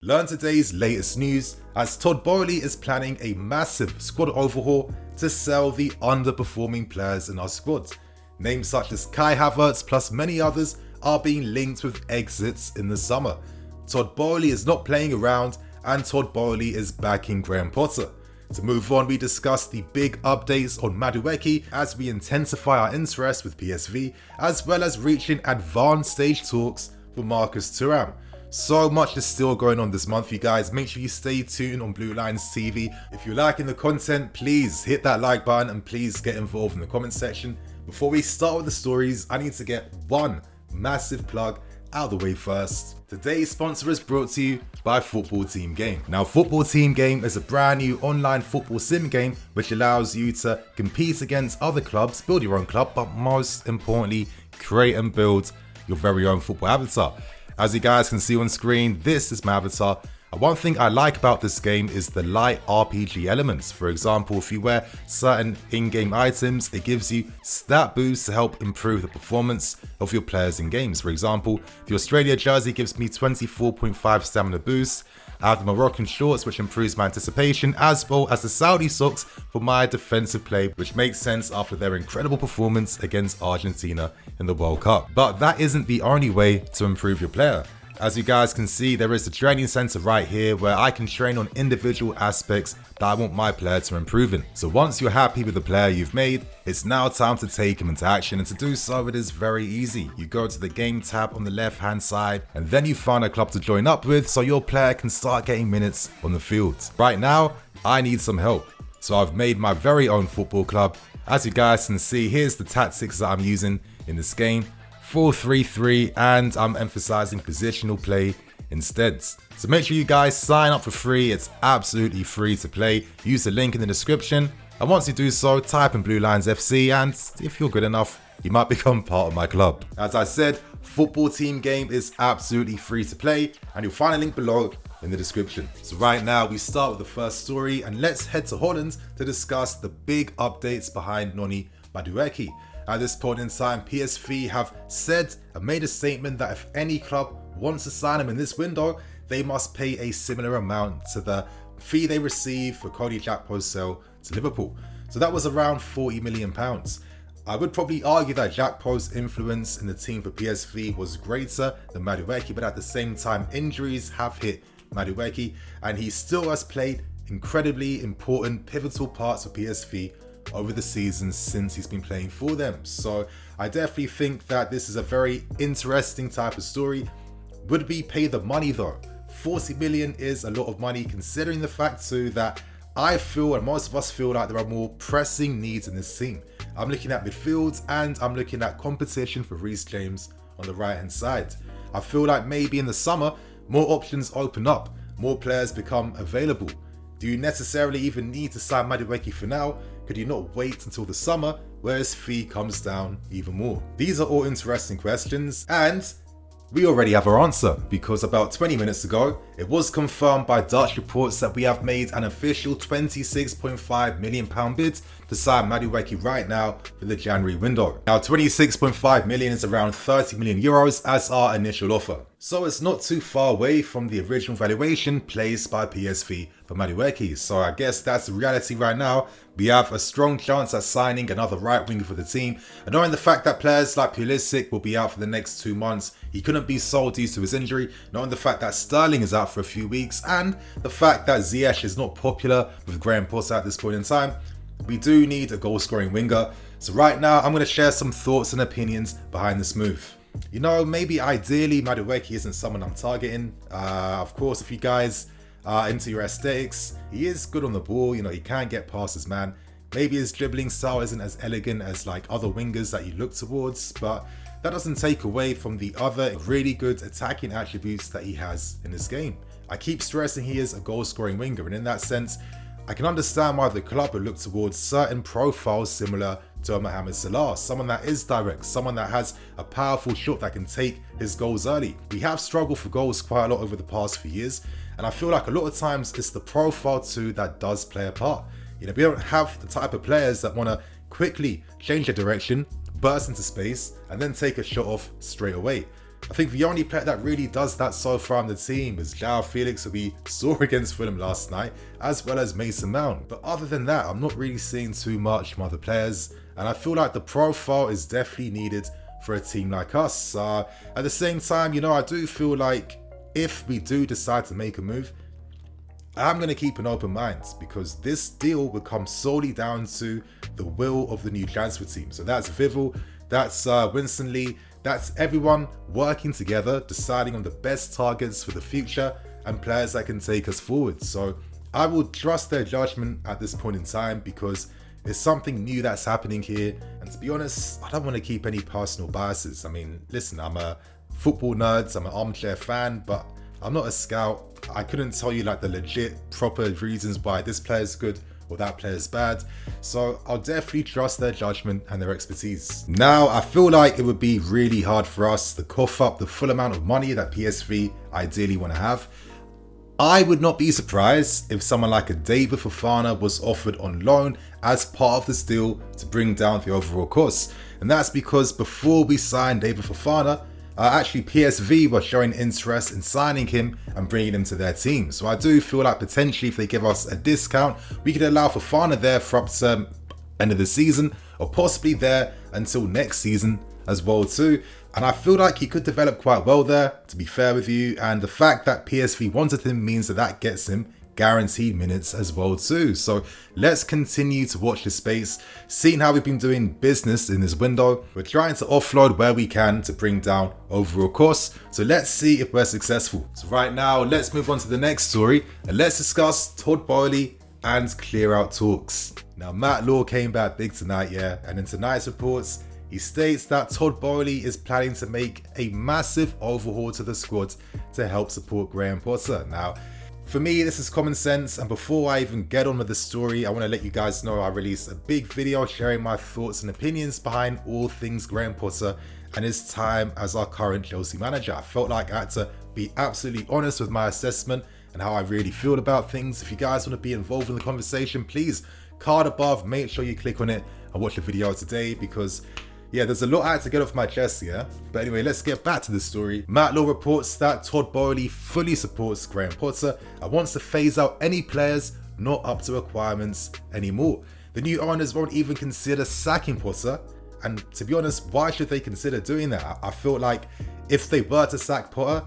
Learn today's latest news as Todd Boehly is planning a massive squad overhaul to sell the underperforming players in our squad. Names such as Kai Havertz plus many others are being linked with exits in the summer. Todd Boehly is not playing around and Todd Boehly is backing Graham Potter. To move on, we discuss the big updates on Madueke as we intensify our interest with PSV, as well as reaching advanced stage talks for Marcus Thuram. So much is still going on this month, you guys. Make sure you stay tuned on Blue Lines TV. If you're liking the content, please hit that like button and please get involved in the comment section. Before we start with the stories, I need to get one massive plug out of the way first. Today's sponsor is brought to you by Football Team Game. Now, Football Team Game is a brand new online football sim game which allows you to compete against other clubs, build your own club, but most importantly, create and build your very own football avatar. As you guys can see on screen, this is my avatar. And one thing I like about this game is the light RPG elements. For example, if you wear certain in-game items, it gives you stat boosts to help improve the performance of your players in games. For example, the Australia jersey gives me 24.5 stamina boost. I have the Moroccan shorts, which improves my anticipation, as well as the Saudi socks for my defensive play, which makes sense after their incredible performance against Argentina in the World Cup. But that isn't the only way to improve your player. As you guys can see, there is the training center right here where I can train on individual aspects that I want my player to improve in. So once you're happy with the player you've made, it's now time to take him into action, and to do so it is very easy. You go to the game tab on the left hand side and then you find a club to join up with so your player can start getting minutes on the field. Right now, I need some help. So I've made my very own football club. As you guys can see, here's the tactics that I'm using in this game. 4-3-3, and I'm emphasizing positional play instead. So make sure you guys sign up for free. It's absolutely free to play. Use the link in the description, and once you do so, type in Blue Lines FC, and if you're good enough, you might become part of my club. As I said, Football Team Game is absolutely free to play, and you'll find a link below in the description. So right now we start with the first story, and let's head to Holland to discuss the big updates behind Noni Madueke. At this point in time, PSV have said and made a statement that if any club wants to sign him in this window, they must pay a similar amount to the fee they receive for Cody Gakpo's sale to Liverpool. So that was around £40 million. I would probably argue that Gakpo's influence in the team for PSV was greater than Madueke, but at the same time, injuries have hit Madueke, and he still has played incredibly important, pivotal parts for PSV over the seasons since he's been playing for them. So I definitely think that this is a very interesting type of story. Would we pay the money though? 40 million is a lot of money, considering the fact too that I feel, and most of us feel, like there are more pressing needs in this team. I'm looking at midfield and I'm looking at competition for Reece James on the right hand side. I feel like maybe in the summer more options open up, more players become available. Do you necessarily even need to sign Madueke for now? Could you not wait until the summer where his fee comes down even more? These are all interesting questions, and we already have our answer, because about 20 minutes ago, it was confirmed by Dutch reports that we have made an official £26.5 million bid to sign Madueke right now for the January window. Now, 26.5 million is around 30 million euros as our initial offer. So it's not too far away from the original valuation placed by PSV for Madueke. So I guess that's the reality right now. We have a strong chance at signing another right winger for the team. And knowing the fact that players like Pulisic will be out for the next 2 months, he couldn't be sold due to his injury, knowing the fact that Sterling is out for a few weeks, and the fact that Ziyech is not popular with Graham Potter at this point in time, we do need a goal-scoring winger. So right now, I'm going to share some thoughts and opinions behind this move. You know, maybe ideally Madueke isn't someone I'm targeting. Of course, if you guys are into your aesthetics, he is good on the ball. You know, he can get past his man. Maybe his dribbling style isn't as elegant as like other wingers that you look towards, but that doesn't take away from the other really good attacking attributes that he has in his game. I keep stressing he is a goal-scoring winger, and in that sense, I can understand why the club would look towards certain profiles similar to Mohamed Salah, someone that is direct, someone that has a powerful shot that can take his goals early. We have struggled for goals quite a lot over the past few years, and I feel like a lot of times it's the profile too that does play a part. You know, we don't have the type of players that want to quickly change their direction, burst into space, and then take a shot off straight away. I think the only player that really does that so far on the team is João Felix, who we saw against Fulham last night, as well as Mason Mount. But other than that, I'm not really seeing too much from other players, and I feel like the profile is definitely needed for a team like us. At the same time, you know, I do feel like if we do decide to make a move, I'm going to keep an open mind, because this deal will come solely down to the will of the new transfer team. So that's Vivel, that's Winston Lee, that's everyone working together, deciding on the best targets for the future and players that can take us forward. So I will trust their judgment at this point in time, because it's something new that's happening here. And to be honest, I don't want to keep any personal biases. I mean, listen, I'm a football nerd, I'm an armchair fan, but I'm not a scout. I couldn't tell you like the legit, proper reasons why this player is good or that player is bad. So I'll definitely trust their judgment and their expertise. Now, I feel like it would be really hard for us to cough up the full amount of money that PSV ideally want to have. I would not be surprised if someone like a David Fofana was offered on loan as part of this deal to bring down the overall cost. And that's because before we signed David Fofana, actually PSV were showing interest in signing him and bringing him to their team. So I do feel like potentially if they give us a discount, we could allow Fofana there for up to end of the season, or possibly there until next season as well too. And I feel like he could develop quite well there, to be fair with you. And the fact that PSV wanted him means that that gets him guaranteed minutes as well too. So let's continue to watch this space. Seeing how we've been doing business in this window, we're trying to offload where we can to bring down overall costs. So let's see if we're successful. So right now, let's move on to the next story and let's discuss Todd Boehly and CLEAROUT talks. Now, Matt Law came back big tonight, yeah, and in tonight's reports, he states that Todd Boehly is planning to make a massive overhaul to the squad to help support Graham Potter. Now, for me, this is common sense, and before I even get on with the story, I want to let you guys know I released a big video sharing my thoughts and opinions behind all things Graham Potter and his time as our current Chelsea manager. I felt like I had to be absolutely honest with my assessment and how I really feel about things. If you guys want to be involved in the conversation, please, card above, make sure you click on it and watch the video today, because yeah, there's a lot I had to get off my chest, yeah? But anyway, let's get back to the story. Matt Law reports that Todd Boehly fully supports Graham Potter and wants to phase out any players not up to requirements anymore. The new owners won't even consider sacking Potter, and to be honest, why should they consider doing that? I feel like if they were to sack Potter,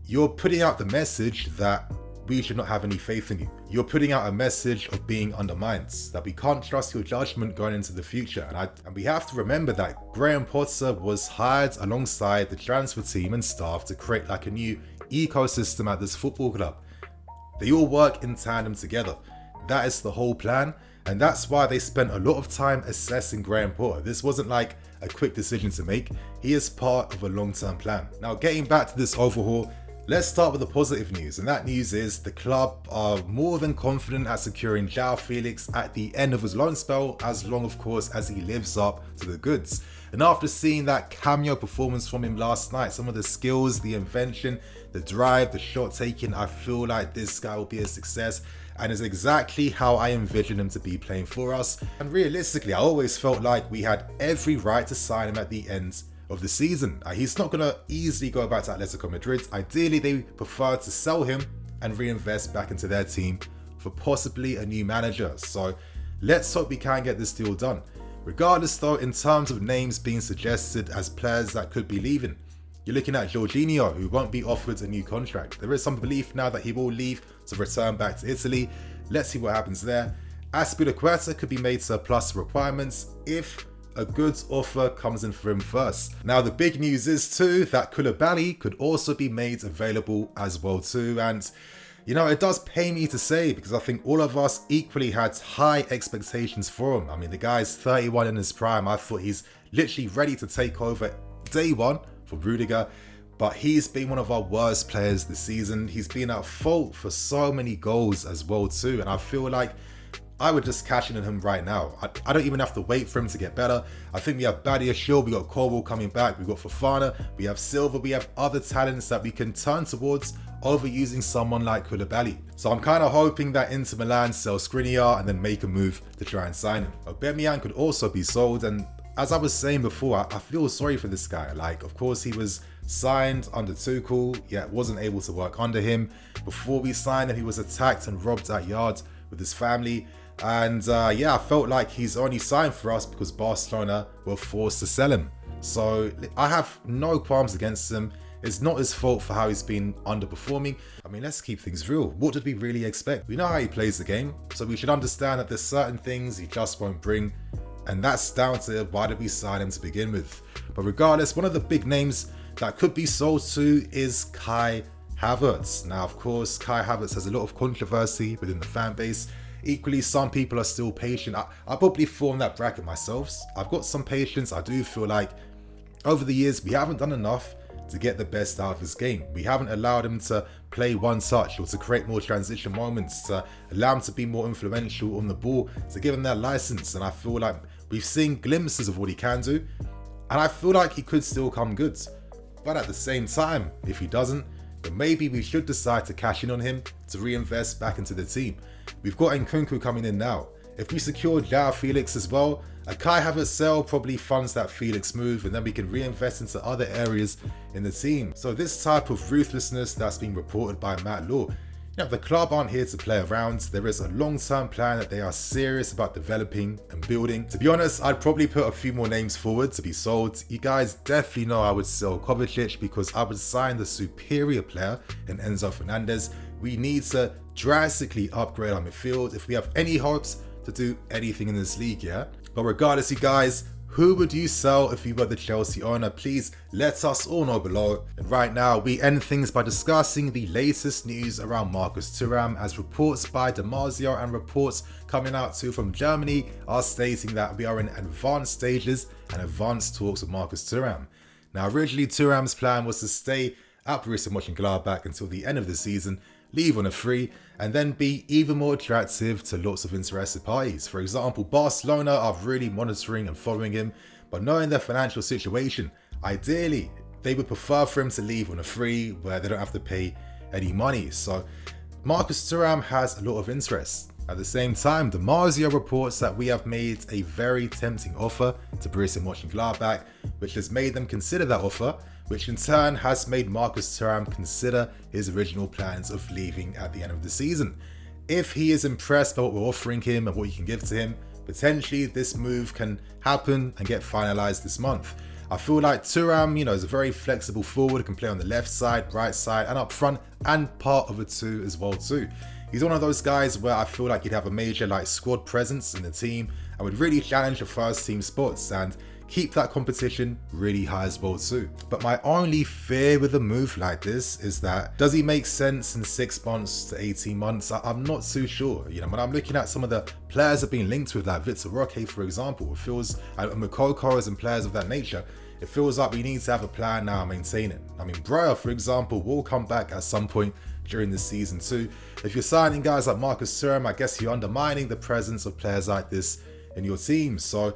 you're putting out the message that we should not have any faith in you. You're putting out a message of being undermined, that we can't trust your judgment going into the future. And we have to remember that Graham Potter was hired alongside the transfer team and staff to create like a new ecosystem at this football club. They all work in tandem together. That is the whole plan. And that's why they spent a lot of time assessing Graham Potter. This wasn't like a quick decision to make. He is part of a long-term plan. Now, getting back to this overhaul, let's start with the positive news, and that news is the club are more than confident at securing João Felix at the end of his loan spell, as long of course as he lives up to the goods. And after seeing that cameo performance from him last night, some of the skills, the invention, the drive, the shot taking, I feel like this guy will be a success and is exactly how I envision him to be playing for us. And realistically, I always felt like we had every right to sign him at the end of the season. He's not going to easily go back to Atletico Madrid. Ideally, they prefer to sell him and reinvest back into their team for possibly a new manager. So let's hope we can get this deal done. Regardless though, in terms of names being suggested as players that could be leaving, you're looking at Jorginho, who won't be offered a new contract. There is some belief now that he will leave to return back to Italy. Let's see what happens there. Azpi could be made surplus requirements if a good offer comes in for him first. Now, the big news is too that Koulibaly could also be made available as well too. And you know, it does pain me to say, because I think all of us equally had high expectations for him. I mean, the guy's 31 in his prime. I thought he's literally ready to take over day one for Rudiger, but he's been one of our worst players this season. He's been at fault for so many goals as well too. And I feel like I would just cash in on him right now. I don't even have to wait for him to get better. I think we have Badia Shield, we got Corwell coming back, we got Fofana, we have Silva, we have other talents that we can turn towards over using someone like Koulibaly. So I'm kind of hoping that Inter Milan sell Skriniar and then make a move to try and sign him. Aubameyang could also be sold, and as I was saying before, I feel sorry for this guy. Like, of course, he was signed under Tuchel, yet wasn't able to work under him. Before we signed him, he was attacked and robbed at yards with his family. And yeah, I felt like he's only signed for us because Barcelona were forced to sell him. So I have no qualms against him. It's not his fault for how he's been underperforming. I mean, let's keep things real. What did we really expect? We know how he plays the game, so we should understand that there's certain things he just won't bring. And that's down to why did we sign him to begin with. But regardless, one of the big names that could be sold to is Kai Havertz. Now, of course, Kai Havertz has a lot of controversy within the fan base. Equally, some people are still patient. I probably fall in that bracket myself. I've got some patience. I do feel like over the years, we haven't done enough to get the best out of his game. We haven't allowed him to play one touch or to create more transition moments, to allow him to be more influential on the ball, to give him that license. And I feel like we've seen glimpses of what he can do. And I feel like he could still come good. But at the same time, if he doesn't, then maybe we should decide to cash in on him to reinvest back into the team. We've got Nkunku coming in now. If we secure João Felix as well, a Kai Havertz sale probably funds that Felix move, and then we can reinvest into other areas in the team. So this type of ruthlessness that's been reported by Matt Law, the club aren't here to play around. There is a long-term plan that they are serious about developing and building. To be honest, I'd probably put a few more names forward to be sold. You guys definitely know I would sell Kovacic because I would sign the superior player in Enzo Fernandez. We need to drastically upgrade our midfield if we have any hopes to do anything in this league, yeah? But regardless, you guys, who would you sell if you were the Chelsea owner? Please let us all know below. And right now, we end things by discussing the latest news around Marcus Thuram, as reports by Damasio and reports coming out too from Germany are stating that we are in advanced stages and advanced talks with Marcus Thuram. Now, originally Thuram's plan was to stay at Borussia Mönchengladbach until the end of the season, leave on a free, and then be even more attractive to lots of interested parties. For example, Barcelona are really monitoring and following him, but knowing their financial situation, ideally, they would prefer for him to leave on a free where they don't have to pay any money. So Marcus Thuram has a lot of interest. At the same time, Damasio reports that we have made a very tempting offer to Borussia Mönchengladbach, which has made them consider that offer, which in turn has made Marcus Thuram consider his original plans of leaving at the end of the season. If he is impressed by what we're offering him and what you can give to him, potentially this move can happen and get finalized this month. I feel like Thuram, is a very flexible forward, can play on the left side, right side, and up front, and part of a two as well too. He's one of those guys where I feel like he'd have a major squad presence in the team and would really challenge the first team spots and keep that competition really high as well too. But my only fear with a move like this is that, does he make sense in 6 months to 18 months? I'm not too sure. When I'm looking at some of the players that have been linked with that, Vitor Roque for example, it feels, Moukokos and players of that nature, it feels like we need to have a plan now and maintain it. I mean, Breyer, for example, will come back at some point during the season too. If you're signing guys like Marcus Thuram, I guess you're undermining the presence of players like this in your team. So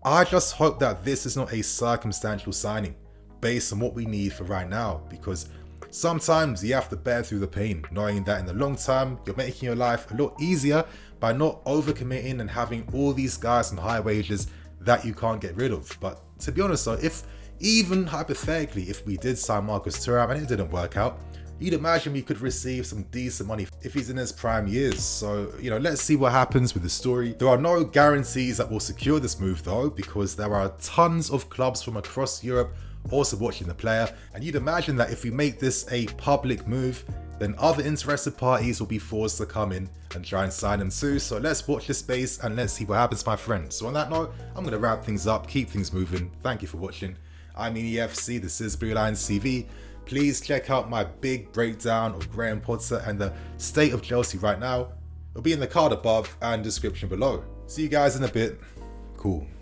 I just hope that this is not a circumstantial signing based on what we need for right now, because sometimes you have to bear through the pain, knowing that in the long term, you're making your life a lot easier by not overcommitting and having all these guys on high wages that you can't get rid of. But to be honest though, if even hypothetically, if we did sign Marcus Thuram and it didn't work out, you'd imagine we could receive some decent money if he's in his prime years. So, let's see what happens with the story. There are no guarantees that will secure this move though, because there are tons of clubs from across Europe also watching the player. And you'd imagine that if we make this a public move, then other interested parties will be forced to come in and try and sign him too. So let's watch this space and let's see what happens, my friends. So on that note, I'm going to wrap things up, keep things moving. Thank you for watching. I'm EFC, this is Blue Lions TV. Please check out my big breakdown of Graham Potter and the state of Chelsea right now. It'll be in the card above and description below. See you guys in a bit. Cool.